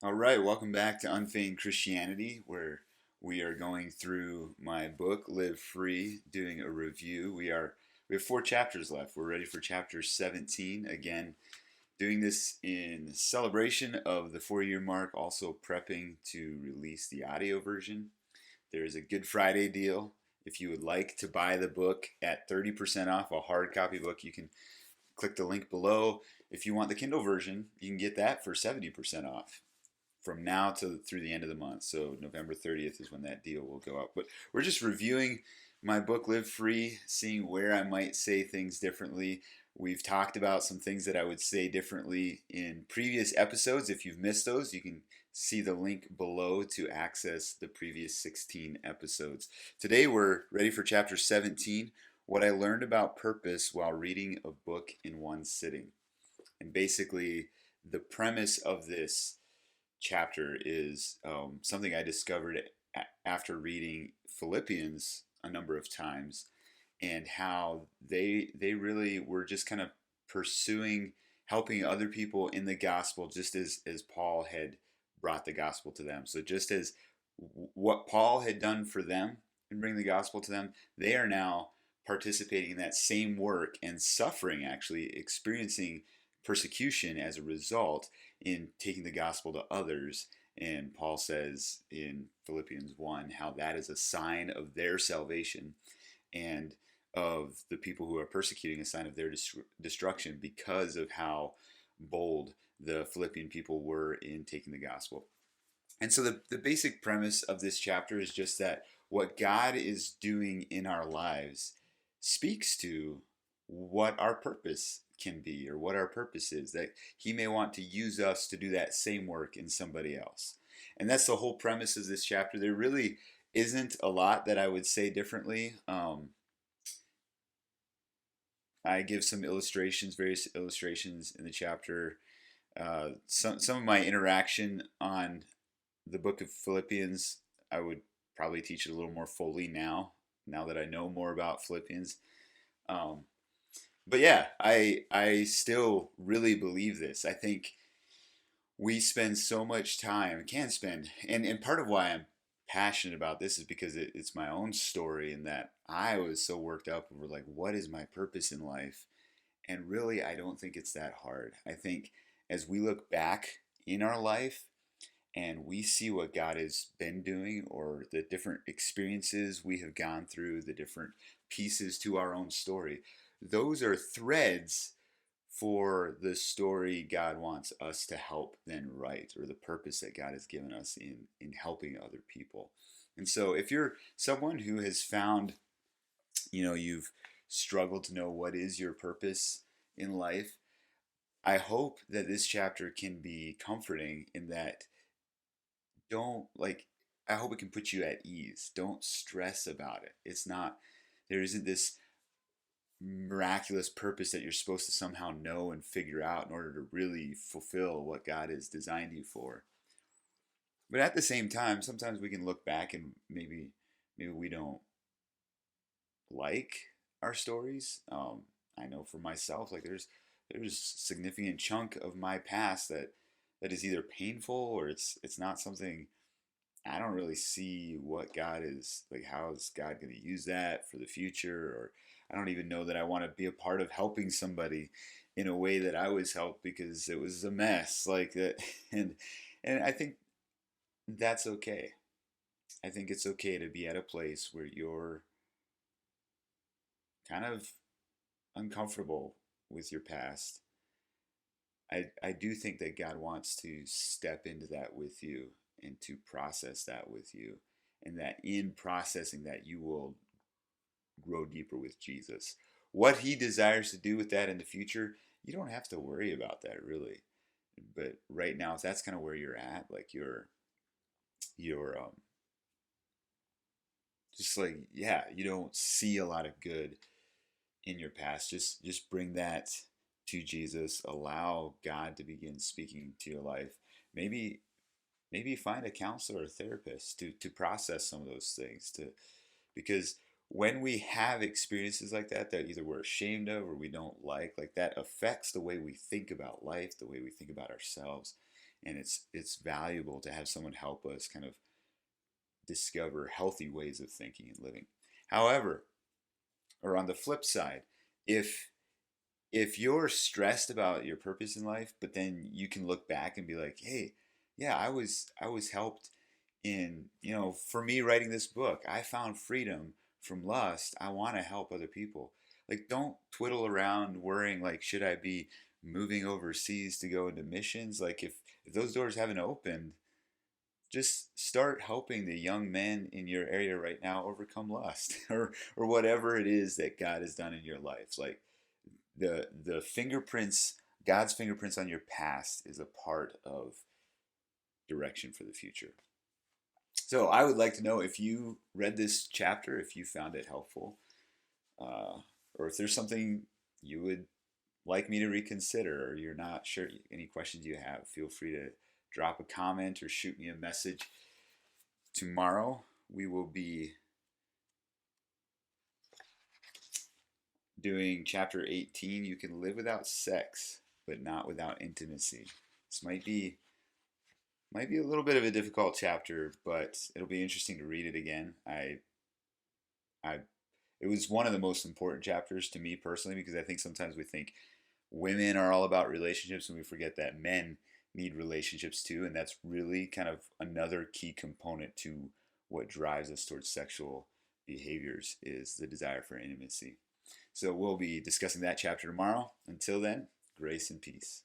All right, welcome back to Unfeigned Christianity, where we are going through my book, Live Free, doing a review. We have four chapters left. We're ready for chapter 17. Again, doing this in celebration of the 4-year mark, also prepping to release the audio version. There is a Good Friday deal. If you would like to buy the book at 30% off, a hard copy book, you can click the link below. If you want the Kindle version, you can get that for 70% off from now to through the end of the month. So November 30th is when that deal will go up. But we're just reviewing my book, Live Free, seeing where I might say things differently. We've talked about some things that I would say differently in previous episodes. If you've missed those, you can see the link below to access the previous 16 episodes. Today we're ready for chapter 17, what I learned about purpose while reading a book in one sitting. And basically, the premise of this chapter is something I discovered after reading Philippians a number of times, and how they really were just kind of pursuing helping other people in the gospel, just as Paul had brought the gospel to them. So just as what Paul had done for them and bring the gospel to them, they are now participating in that same work and suffering, actually experiencing persecution as a result in taking the gospel to others. And Paul says in Philippians 1 how that is a sign of their salvation, and of the people who are persecuting, a sign of their destruction, because of how bold the Philippian people were in taking the gospel. And so the basic premise of this chapter is just that what God is doing in our lives speaks to what our purpose can be, or what our purpose is, that He may want to use us to do that same work in somebody else. And that's the whole premise of this chapter. There really isn't a lot that I would say differently. I give some illustrations, various illustrations in the chapter. Some of my interaction on the book of Philippians, I would probably teach it a little more fully now that I know more about Philippians. Um, but yeah, I still really believe this. I think we spend so much time, can spend, and part of why I'm passionate about this is because it's my own story, and that I was so worked up over, like, what is my purpose in life? And really, I don't think it's that hard. I think as we look back in our life and we see what God has been doing, or the different experiences we have gone through, the different pieces to our own story, those are threads for the story God wants us to help then write, or the purpose that God has given us in helping other people. And so if you're someone who has found, you've struggled to know what is your purpose in life, I hope that this chapter can be comforting in that, don't like I hope it can put you at ease. Don't stress about it. It's not There isn't this miraculous purpose that you're supposed to somehow know and figure out in order to really fulfill what God has designed you for. But at the same time, sometimes we can look back and maybe we don't like our stories. I know for myself, like there's a significant chunk of my past that is either painful, or it's not something I don't really see what God is like. How is God going to use that for the future? Or I don't even know that I want to be a part of helping somebody in a way that I was helped, because it was a mess like that. And I think that's okay. I think it's okay to be at a place where you're kind of uncomfortable with your past. I do think that God wants to step into that with you and to process that with you, and that in processing that, you will grow deeper with Jesus. What He desires to do with that in the future, you don't have to worry about that really. But right now, if that's kind of where you're at, like you're just like, yeah, you don't see a lot of good in your past. Just bring that to Jesus. Allow God to begin speaking to your life. Maybe find a counselor or therapist to process some of those things, to because when we have experiences like that either we're ashamed of or we don't like that affects the way we think about life, the way we think about ourselves. and it's valuable to have someone help us kind of discover healthy ways of thinking and living. However, or on the flip side, if you're stressed about your purpose in life, but then you can look back and be like, hey, yeah, I was helped in, for me writing this book, I found freedom from lust. I want to help other people. Like, don't twiddle around worrying like, should I be moving overseas to go into missions? Like, if those doors haven't opened, just start helping the young men in your area right now overcome lust, or whatever it is that God has done in your life. Like, the fingerprints, God's fingerprints on your past is a part of direction for the future. So I would like to know if you read this chapter, if you found it helpful, or if there's something you would like me to reconsider, or you're not sure, any questions you have, feel free to drop a comment or shoot me a message. Tomorrow we will be doing chapter 18. You can live without sex, but not without intimacy. This might be a little bit of a difficult chapter, but it'll be interesting to read it again. I it was one of the most important chapters to me personally, because I think sometimes we think women are all about relationships and we forget that men need relationships too, and that's really kind of another key component to what drives us towards sexual behaviors, is the desire for intimacy. So we'll be discussing that chapter tomorrow. Until then, grace and peace.